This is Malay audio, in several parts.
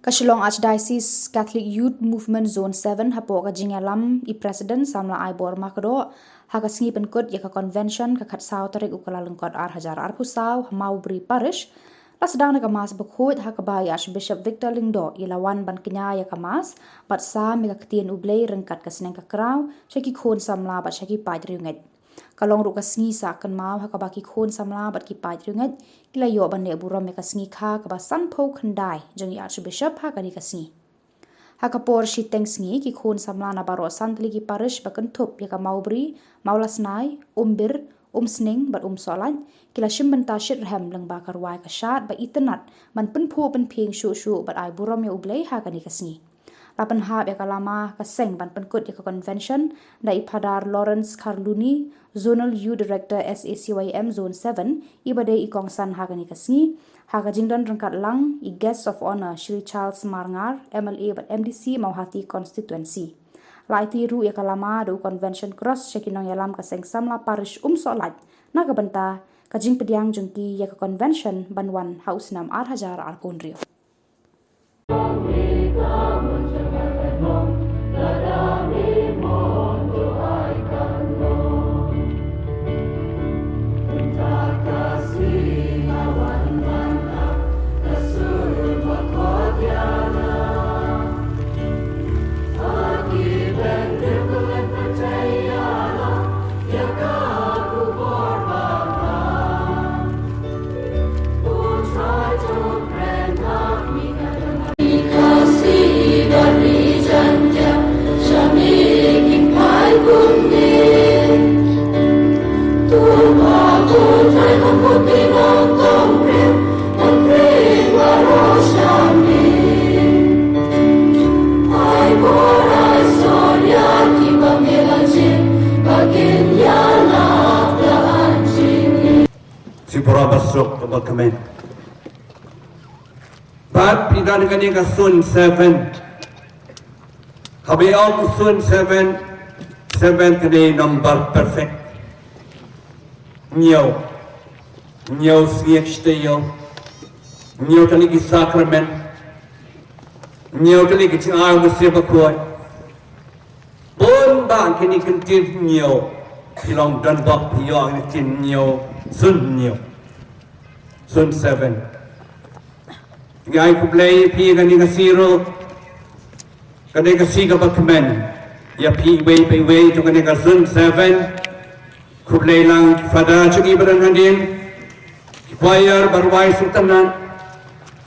Shillong Arch-diocese Catholic Youth Movement Zone-7 hapoh jingialam i President Samla Aibor Makdoh SACYM Pynkut yaka convention kakhatsau tarik ukala lengkot hajar pusau mawbri Parish sdang mas bakhuid kaba Arch-bishop Victor Lyngdoh ilawan ban knia yaka mas bat sa mega ktien Blei ryngkat sneng kraw shaki khun Samla bat shaki riewngeit kalong ru sngi sa jingkynmaw kaba ki khun Samla bat ki riewngeit kila yo ban ne burom meka sngi kha kaba sanpho khandai Jong Arch-bishop kani sngi hakapor shiteng sngi ki khun Samla na baro santli ki Parish bakentup yaka mawbri mawlasnai umbir sneng bat solan kila shimbenta shit rhem leng bakar wai ka shat ba itenat man penpho penping shu bat ai burom ya Blei kani sngi lapan hab yaka lama ka seng ban Pynkut yaka convention da ipadar Lawrence Karluni Zonal Youth Director SACYM Zone-7 ibade ikongsan kani sngi jingdan ryngkat lang i guest of honor Shri Charles marngar MLA&MDC Mauhati constituency laiti ru yaka lama do convention cross shekinong yalam ka seng Samla Parish solat na kabanta kajing pediang jungki yaka convention banwan haus nam hajar riewngeit Basuk kemen. Bat pidan kani ka Zone-7. Kabe all Zone-7 kani number perfect. Nyo siyak steyo. Nyo tali ki sacrament. Nyo tali ki chingaw musya bakhuid. Bon ba kini kentir nyo. Shillong dan bak piyong kin nyo sun nyo. Zone-7. Ngay ku Blei pi kani ka zero. Kani ka siga bakmen. Ya pi way to kani ka Zone-7. Ku Blei lang fada chugi baran handin. Choir barwai sultanan.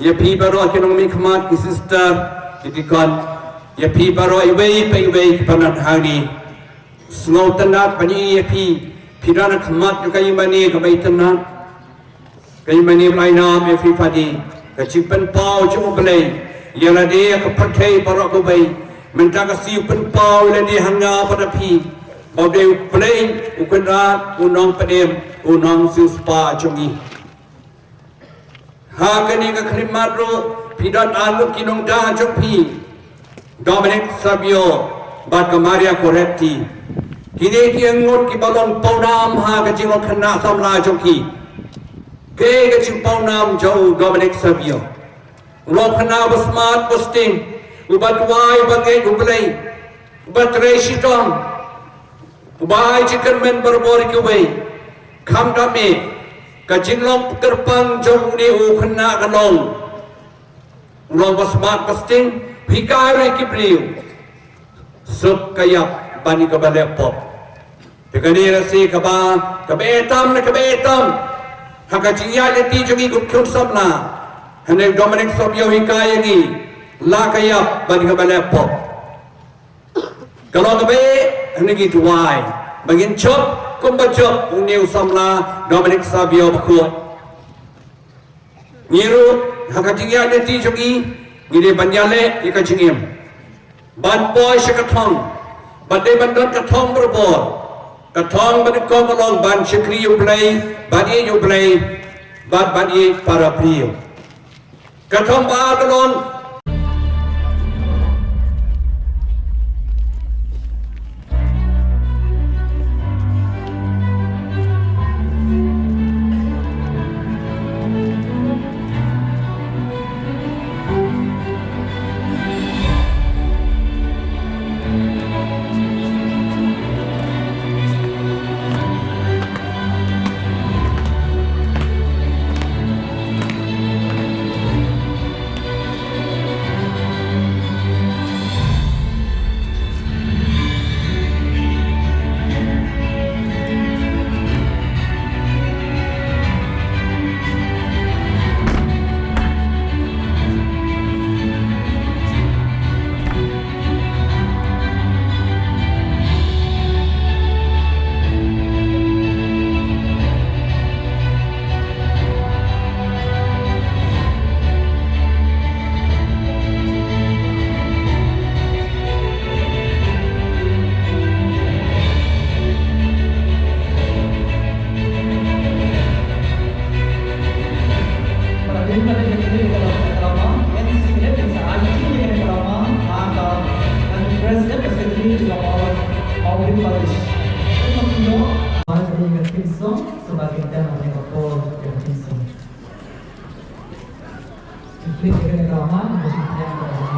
Ya pi baro akinong mikmat ki sister itikon. Ya pi baro way ki panan hani. Snow tanat pani ya pi dana khamat kay mani kabay tanat. Kay mani lainam everybody kachimpan pau chu Blei yala de ka pathai para ko bai menta ka siu pen pau le de hanga pada pi bau de Blei ukendra unong padem unong siu spa chungi ha kani ka khlimat ro pidan alu kinong da chok pi Dominic Sabio bat ka Maria Coretti kini ki ngot ki balon paunam ha ka jingok khana Samla chokki Kaya kacimpau nam jauh Dominic Sabio. Ulang kena bersmat posting. Ubat wai bagai Blei. Ubat Shillong. Ubai jingkynmaw berbori kuwai. Kam kami. Kajinglong kerpang jauh ni kena kalong. Ulang bersmat posting. Hikai kibriu. Sub kayak bani kabalepop. Tegani rasi kaba etam. Haka jingialam jogi khun Samla hane Dominic Sabio hikai ni la kaya bani kabalepop. Kalau kabe hane gi tuai bagin chop kumbachop uniu Samla Dominic Sabio bakhuid. Niru haka jingialam jogi ngide banyale ika jingim. Ban boy shakathong bade bandon kathong berbor. Kathong ban ko kalong ban shikri Blei badi Blei badi para priyo kathong ba kalong Split dengan trauma, mesti yang